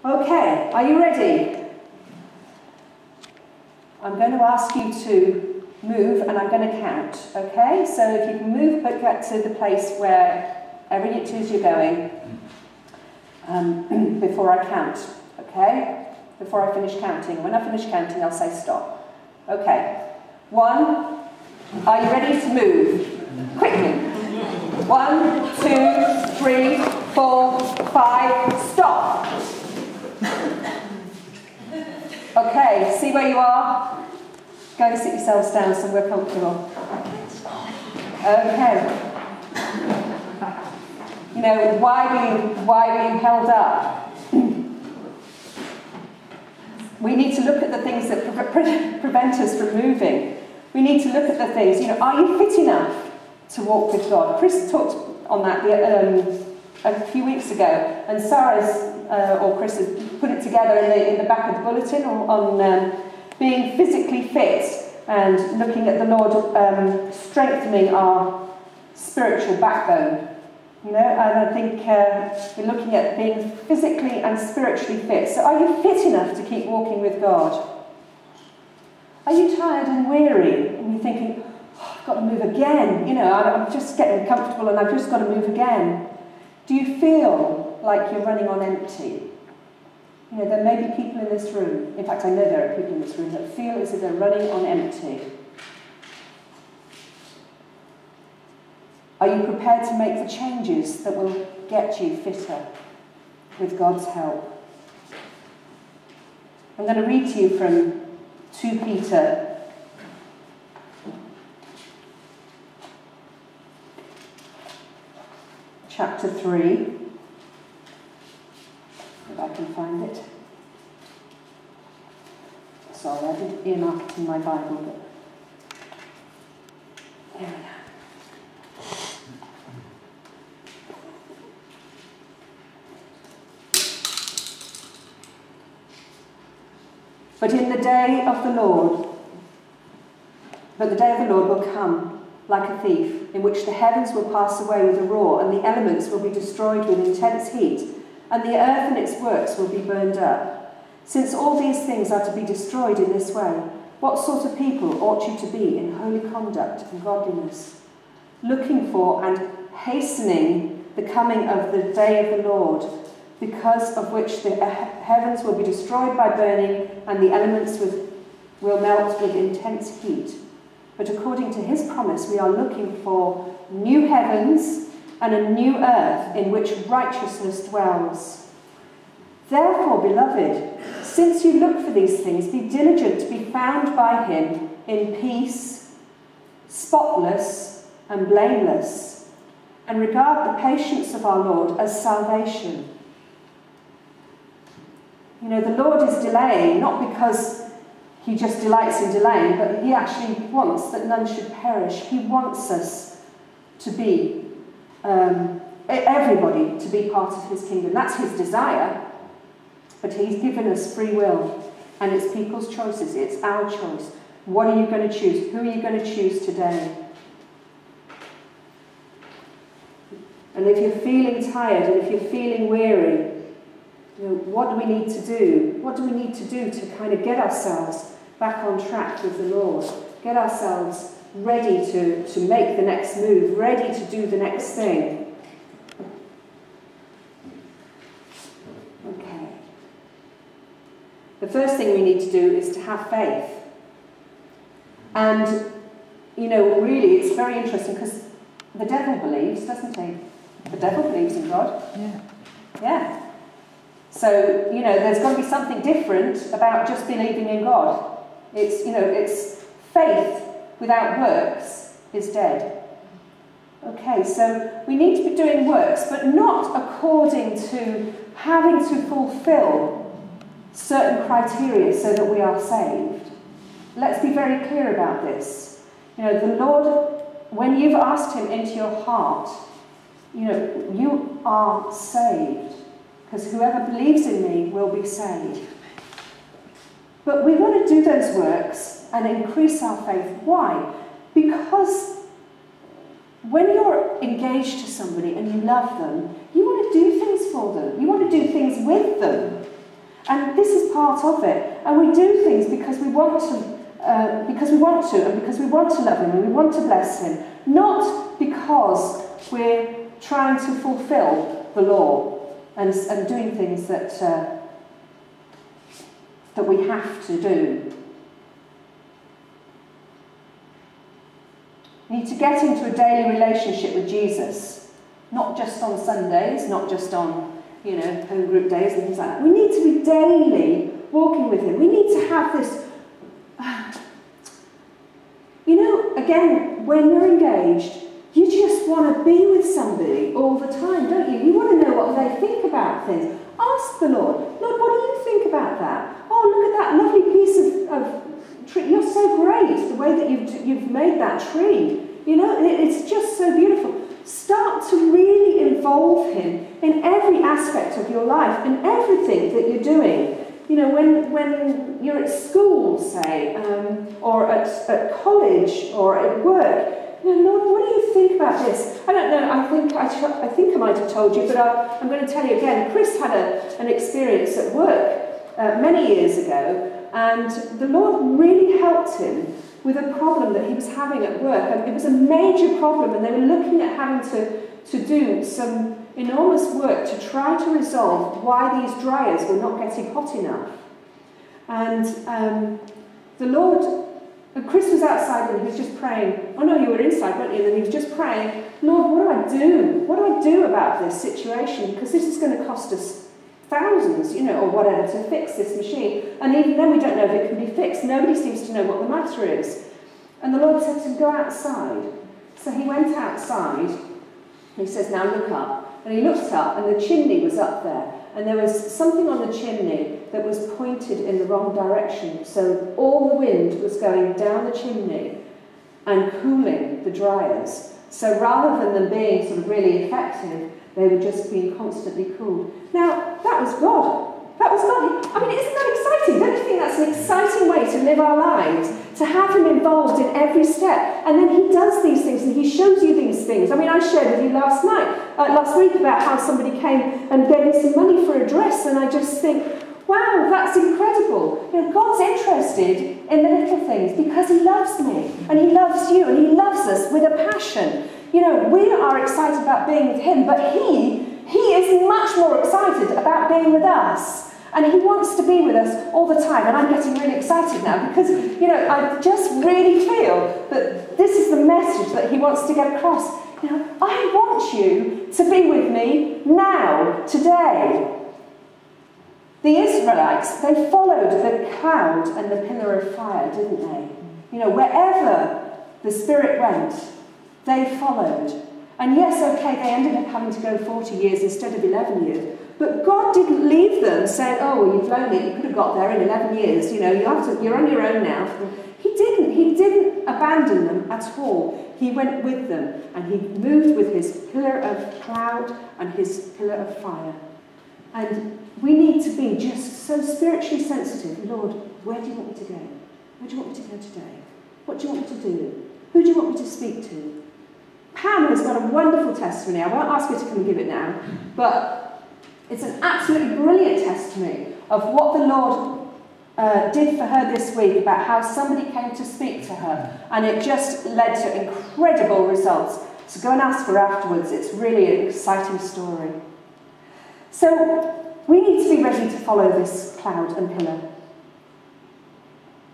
Okay, are you ready? I'm going to ask you to move and I'm going to count, okay? So if you can move but get to the place wherever it is you're going before I count, okay? Before I finish counting. When I finish counting, I'll say stop. Okay. 1. Are you ready to move? Quickly. 1, 2, 3, 4, 5, stop. Okay, see where you are? Go and sit yourselves down somewhere comfortable. Okay. You know, why were you held up? We need to look at the things that prevent us from moving. We need to look at the things, you know, are you fit enough to walk with God? Chris talked on that a few weeks ago, and Chris has put it together in the back of the bulletin on being physically fit and looking at the Lord strengthening our spiritual backbone. You know, and I think we're looking at being physically and spiritually fit. So are you fit enough to keep walking with God? Are you tired and weary and you're thinking, oh, I've got to move again, you know, I'm just getting comfortable and I've just got to move again? Do you feel like you're running on empty? You know, there may be people in this room, in fact I know there are people in this room that feel as if they're running on empty. Are you prepared to make the changes that will get you fitter with God's help? I'm going to read to you from 2 Peter chapter 3, if I can find it. Sorry, I didn't earmark it in my Bible, but here we go. But the day of the Lord will come like a thief, in which the heavens will pass away with a roar, and the elements will be destroyed with intense heat, and the earth and its works will be burned up. Since all these things are to be destroyed in this way, what sort of people ought you to be in holy conduct and godliness, looking for and hastening the coming of the day of the Lord, because of which the heavens will be destroyed by burning, and the elements will melt with intense heat. But according to his promise, we are looking for new heavens and a new earth in which righteousness dwells. Therefore, beloved, since you look for these things, be diligent to be found by him in peace, spotless and blameless, and regard the patience of our Lord as salvation. You know, the Lord is delaying, not because he just delights in delaying, but he actually wants that none should perish. He wants us to be, everybody to be part of his kingdom. That's his desire, but he's given us free will, and it's people's choices. It's our choice. What are you going to choose? Who are you going to choose today? And if you're feeling tired, and if you're feeling weary, you know, what do we need to do? What do we need to do to kind of get ourselves back on track with the Lord? Get ourselves ready to make the next move, ready to do the next thing. Okay. The first thing we need to do is to have faith. And, you know, really it's very interesting because the devil believes, doesn't he? The devil believes in God. Yeah. Yeah. So, you know, there's got to be something different about just believing in God. It's, you know, it's faith without works is dead. Okay, so we need to be doing works, but not according to having to fulfill certain criteria so that we are saved. Let's be very clear about this. You know, the Lord, when you've asked him into your heart, you know, you are saved. Because whoever believes in me will be saved. But we want to do those works and increase our faith. Why? Because when you're engaged to somebody and you love them, you want to do things for them. You want to do things with them. And this is part of it. And we do things because we want to, and because we want to love him and we want to bless him, not because we're trying to fulfill the law and doing things that we have to do. We need to get into a daily relationship with Jesus, not just on Sundays, not just on, home group days and things like that. We need to be daily walking with him. We need to have this, again, when you're engaged, you just want to be with somebody all the time, don't you? You want to know what they think about things. Ask the Lord, what do you think about that? Oh, look at that lovely piece of tree. You're so great, the way that you've made that tree. It's just so beautiful. Start to really involve him in every aspect of your life and everything that you're doing. When you're at school, say, or at college or at work, Lord, what do you think about this? I don't know, I think I might have told you, but I'm going to tell you again. Chris had an experience at work many years ago, and the Lord really helped him with a problem that he was having at work. And it was a major problem, and they were looking at having to do some enormous work to try to resolve why these dryers were not getting hot enough. And the Lord... And Chris was outside and he was just praying. Oh no, you were inside, weren't you? And he was just praying, Lord, what do I do? What do I do about this situation? Because this is going to cost us thousands, or whatever, to fix this machine. And even then we don't know if it can be fixed. Nobody seems to know what the matter is. And the Lord said to him, go outside. So he went outside. And he says, now look up. And he looked up and the chimney was up there. And there was something on the chimney that was pointed in the wrong direction. So all the wind was going down the chimney and cooling the dryers. So rather than them being sort of really effective, they were just being constantly cooled. Now, that was God. That was God. I mean, isn't that exciting? Don't you think that's an exciting way to live our lives? To have him involved in every step. And then he does these things and he shows you these things. I mean, I shared with you last week about how somebody came and gave me some money for a dress, and I just think, wow, that's incredible. God's interested in the little things because he loves me and he loves you and he loves us with a passion. We are excited about being with him, but he is much more excited about being with us. And he wants to be with us all the time. And I'm getting really excited now because, I just really feel that this is the message that he wants to get across. I want you to be with me now, today. The Israelites, they followed the cloud and the pillar of fire, didn't they? Wherever the Spirit went, they followed. And yes, okay, they ended up having to go 40 years instead of 11 years. But God didn't leave them saying, oh, well, you've blown it, you could have got there in 11 years, you're on your own now. He didn't abandon them at all. He went with them and he moved with his pillar of cloud and his pillar of fire. And we need to be just so spiritually sensitive. Lord, where do you want me to go? Where do you want me to go today? What do you want me to do? Who do you want me to speak to? Pam has got a wonderful testimony. I won't ask her to come and give it now, but it's an absolutely brilliant testimony of what the Lord did for her this week, about how somebody came to speak to her, and it just led to incredible results. So go and ask her afterwards. It's really an exciting story. So we need to be ready to follow this cloud and pillar.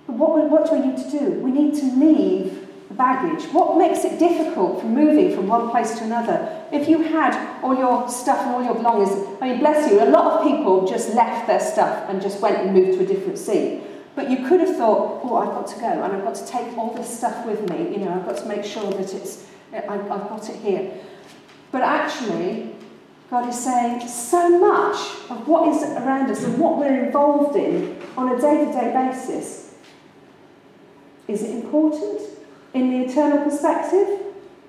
But what do we need to do? We need to leave the baggage. What makes it difficult from moving from one place to another? If you had all your stuff and all your belongings, I mean, bless you, a lot of people just left their stuff and just went and moved to a different seat. But you could have thought, oh, I've got to go and I've got to take all this stuff with me. I've got to make sure that I've got it here. But actually, God is saying so much of what is around us and what we're involved in on a day-to-day basis. Is it important in the eternal perspective?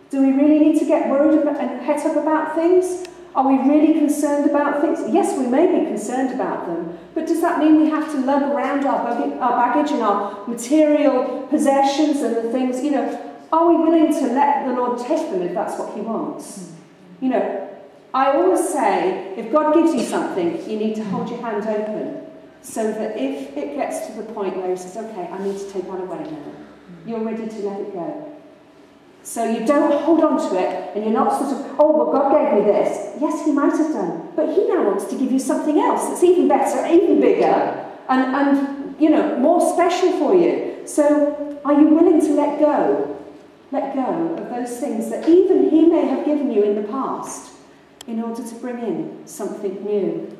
Do we really need to get worried about and het up about things? Are we really concerned about things? Yes, we may be concerned about them, but does that mean we have to lug around our baggage and our material possessions and the things, are we willing to let the Lord take them if that's what he wants? I always say, if God gives you something, you need to hold your hand open. So that if it gets to the point where he says, okay, I need to take that away now, you're ready to let it go. So you don't hold on to it, and you're not sort of, oh, well, God gave me this. Yes, he might have done, but he now wants to give you something else that's even better, even bigger, and you know, more special for you. So are you willing to let go? Let go of those things that even he may have given you in the past in order to bring in something new.